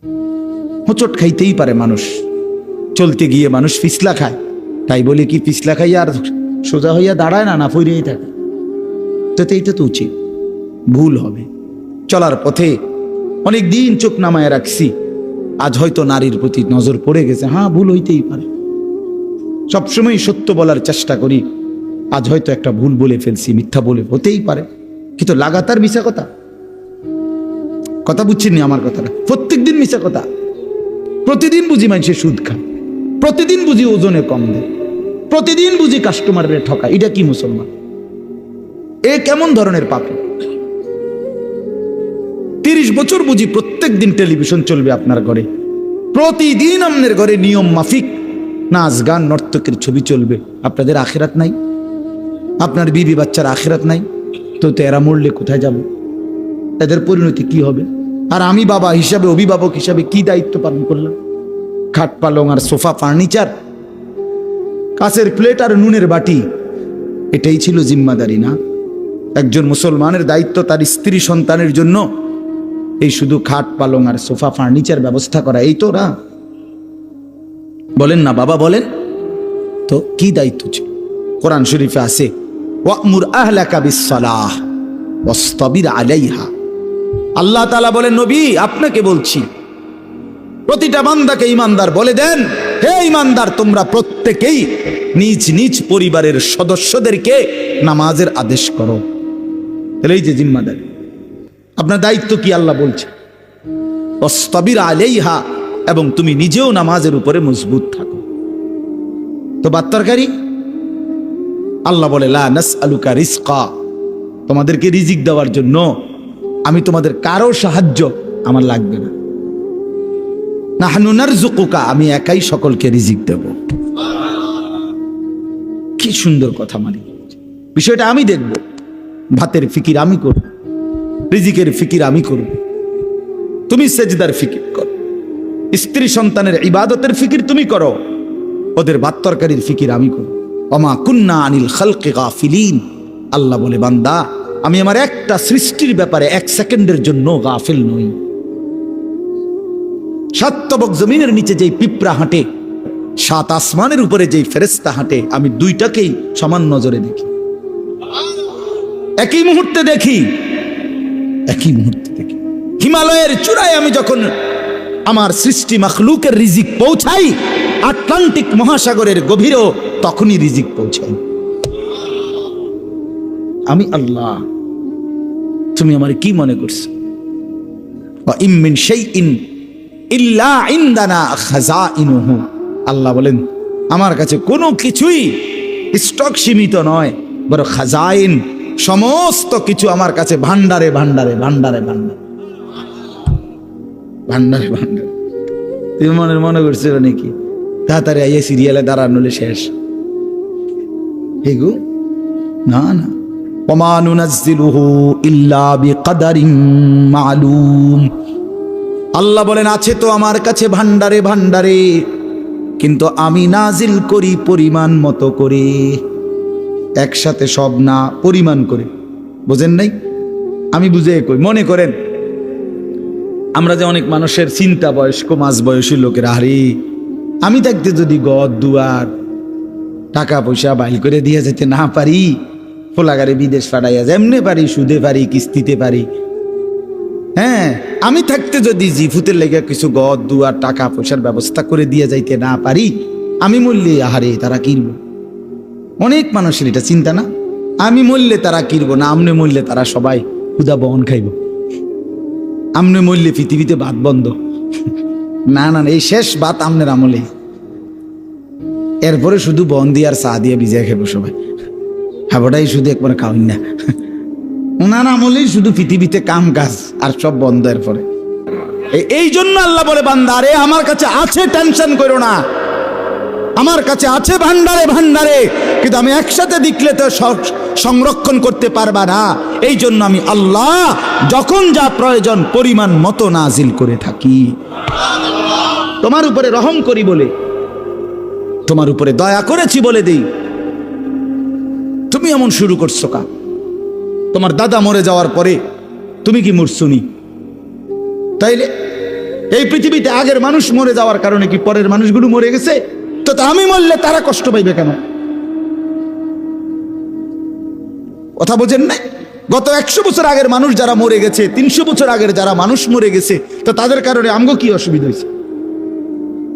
হোঁচট খাইতেই পারে মানুষ, চলতে গিয়ে মানুষ পিছলা খায়, তাই বলে কি পিছলা খাইয়া আর সোজা হইয়া দাঁড়ায় না, না ফিরেই থাকে? তো এইটা তো উচিত, ভুল হবে। চলার পথে অনেক দিন চোখ নামায় রাখছি, আজ হয়তো নারীর প্রতি নজর পড়ে গেছে, হ্যাঁ ভুল হইতেই পারে। সবসময় সত্য বলার চেষ্টা করি, আজ হয়তো একটা ভুল বলে ফেলছি, মিথ্যা বলে, হতেই পারে, কিন্তু লাগাতার মিশা কথা বুঝছেন নি আমার কথাটা? প্রত্যেকদিন মিশা কথা, প্রতিদিন বুঝি মানুষের সুদ খায়, প্রতিদিন বুঝি ওজনে কম দেয়, প্রতিদিন বুঝি কাস্টমারের ঠকায়। এটা কি মুসলমান? এ কেমন ধরনের পাপী? 30 বছর বুঝি প্রত্যেক দিন টেলিভিশন চলবে আপনার ঘরে, প্রতিদিন আপনার ঘরে নিয়ম মাফিক নাচ গান নর্তকের ছবি চলবে। আপনাদের আখিরাত নাই? আপনার বিবি বাচ্চার আখিরাত নাই? তো এরা মরলে কোথায় যাবে? এদের পরিণতি কি হবে? আর আমি বাবা হিসাবে, অভিভাবক হিসাবে কি দায়িত্ব পালন করলাম? খাট পালং আর সোফা, ফার্নিচার, কাঁচের প্লেট আর নুনের বাটি, এটাই ছিল জিম্মাদারি না? একজন মুসলমানের দায়িত্ব তার স্ত্রী সন্তানের জন্য এই শুধু খাট পালং আর সোফা ফার্নিচার ব্যবস্থা করা, এই তো না? বলেন না বাবা, বলেন তো কি দায়িত্ব ছিল? কোরআন শরীফে আছে, ওয়া'মুর আহলাকা বিস-সালাহ ওয়াসতাবির আলাইহা। আল্লাহ তাআলা বলেন, নবী আপনাকে বলছি, প্রতিটা বান্দাকে ঈমানদার বলে দেন, হে ঈমানদার, তোমরা প্রত্যেকেই নিজ নিজ পরিবারের সদস্যদেরকে নামাজের আদেশ করো। এই যে জিম্মাদারি, আপনার দায়িত্ব কি আল্লাহ বলছে, ওয়াসতাবির আলাইহা, এবং তুমি নিজেও নামাজের উপরে মজবুত থাকো। তো বাত্তরকারী আল্লাহ বলে, লা নাসআলুকা রিজকা, তোমাদেরকে রিজিক দেওয়ার জন্য আমি তোমাদের কারো সাহায্য আমার লাগবে না। নাহনু নারযুকুকা, আমি একাই সকলকে রিজিক দেব। কি সুন্দর কথা! মানে বিষয়টা আমি দেখব, ভাতের ফিকির আমি করব, রিজিকের ফিকির আমি করব, তুমি সেজদার ফিকির করো, স্ত্রী সন্তানের ইবাদতের ফিকির তুমি করো, ওদের ভাত তরকারির ফিকির আমি করব। ওমা কুন্না আনিল খালকি গাফিলিন, আল্লাহ বলে, বান্দা আমি আমার একটা সৃষ্টির ব্যাপারে 1 সেকেন্ডের জন্য গাফিল নই। সাতবক জমিনের নিচে যেই পিঁপড়া হাঁটে, 7 আসমানের উপরে যেই ফেরেশতা হাঁটে, আমি দুইটাকেই সমান নজরে দেখি, একই মুহূর্তে দেখি, একই মুহূর্তে দেখি। হিমালয়ের চূড়ায় আমি যখন আমার সৃষ্টি মাখলুকের রিজিক পৌঁছাই, আটলান্টিক মহাসাগরের গভীরেও তখনই রিজিক পৌঁছাই। আমি আল্লাহ, তুমি আমার কি মনে করছো? ওয়া ইম মিন শাইইন ইল্লা ইনদানা খাযাইনুহু, আল্লাহ বলেন আমার কাছে কোনো কিছুই স্টক সীমিত নয়, বড় খাজাইন, সমস্ত কিছু আমার কাছে ভান্ডারে ভান্ডারে ভান্ডারে ভান্ডারে ভান্ডারে ভান্ডারে। তুমি মনে করছো নাকি তাড়াতাড়ি আইয়ে সিরিয়ালে দাঁড়ানোলে শেষ? হেগো না না, ওমা নুনাজ্জিলুহু ইল্লা বিকদারিন মালুম, আল্লাহ বলেন আছে তো আমার কাছে ভান্ডারে ভান্ডারে, কিন্তু আমি নাজিল করি পরিমাণ মতো করে, একসাথে সব না, পরিমাণ করে। বোঝেন নাই? আমি বুঝে কই, মনে করেন আমরা যে অনেক মানুষের চিন্তা বয়স্ক মাঝ বয়সী লোকের, আরে আমি থাকতে যদি ঘর দুয়ার টাকা পয়সা বাইল করে দিয়ে যেতে না পারি, ফোলাগারে বিদেশ পাঠাইয়া যেমনে পারি, সুদে পারি, কিস্তিতে পারি, হ্যাঁ আমি থাকতে যদি জিফুতের লেগে কিছু ঘর দুয়ার টাকা পয়সার ব্যবস্থা করে দিয়ে যাইতে না পারি, আমি মরলে আহারে তারা কিনব। অনেক মানুষের এটা চিন্তা না, আমি মরলে তারা কিনব না, আমনে মরলে তারা সবাই ক্ষুধা বহন খাইব, আমনে মরলে পৃথিবীতে ভাত বন্ধ। না না, এই শেষ ভাত আমনের আমলে, এরপরে শুধু বন দিয়ে আর চা দিয়ে ভিজিয়ে খাবো সবাই, হাবটাই শুধু একবার খাওয়াই না। ওনার আমলেই শুধু পৃথিবীতে কাম কাজ আর সব বন্ধ। এরপরে এই জন্য আল্লাহ বলে, বান্দা রে আমার কাছে আছে, টেনশন করো না, আমার কাছে আছে ভান্ডারে ভান্ডারে, কিন্তু আমি একসাথে দেখলে তো সংরক্ষণ করতে পারবা না। এই জন্য আমি আল্লাহ যখন যা প্রয়োজন পরিমাণ মতো নাজিল করে থাকি। তোমার উপরে রহম করি বলে, তোমার উপরে দয়া করেছি বলে দেই, তুমি এমন শুরু করছো কা? তোমার দাদা মরে যাওয়ার পরে তুমি কি মরছুনি? তাইলে এই পৃথিবীতে আগের মানুষ মরে যাওয়ার কারণে কি পরের মানুষগুলো মরে গেছে? তো আমি মরলে তারা কষ্ট পাইবে কেন? কথা বোঝেন না? গত 100 বছর আগের মানুষ যারা মরে গেছে, 300 বছর আগের যারা মানুষ মরে গেছে, তো তাদের কারণে আমগো কি অসুবিধা হয়েছে?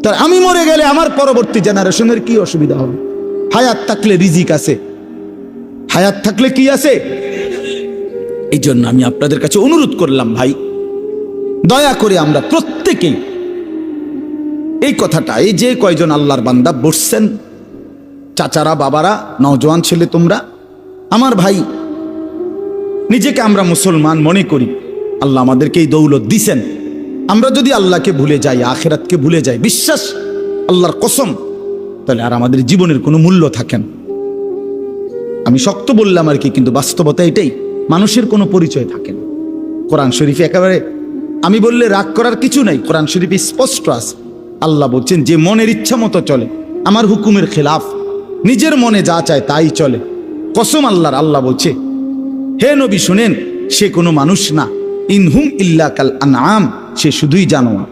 তার আমি মরে গেলে আমার পরবর্তী জেনারেশনের কি অসুবিধা হবে? হায়াত থাকলে রিজিক আছে, হায়াত থাকলে কি আছে? এই জন্য আমি আপনাদের কাছে অনুরোধ করলাম, ভাই দয়া করে আমরা প্রত্যেকেই এই কথাটা, এই যে কয়জন আল্লাহর বান্দা বসছেন, চাচারা, বাবারা, নওজোয়ান ছেলে তোমরা, আমার ভাই, নিজেকে আমরা মুসলমান মনে করি, আল্লাহ আমাদেরকে এই দৌলত দিছেন। আমরা যদি আল্লাহকে ভুলে যাই, আখিরাতকে ভুলে যাই, বিশ্বাস আল্লাহর কসম, তাহলে আর আমাদের জীবনের কোনো মূল্য থাকে না। আমি শক্ত বললাম আর কি, কিন্তু বাস্তবতা এটাই, মানুষের কোনো পরিচয় থাকে না। কোরআন শরীফে একেবারে আমি বললে রাগ করার কিছু নাই, কোরআন শরীফে স্পষ্ট আছে। আল্লাহ বলছেন, যে মনের ইচ্ছা মতো চলে, আমার হুকুমের খেলাফ, নিজের মনে যা চায় তাই চলে, কসম আল্লাহর, আল্লাহ বলছে, হে নবী শুনেন, সে কোনো মানুষ না, ইনহুম ইল্লা কাল আনআম, সে শুধুই জানোয়ার।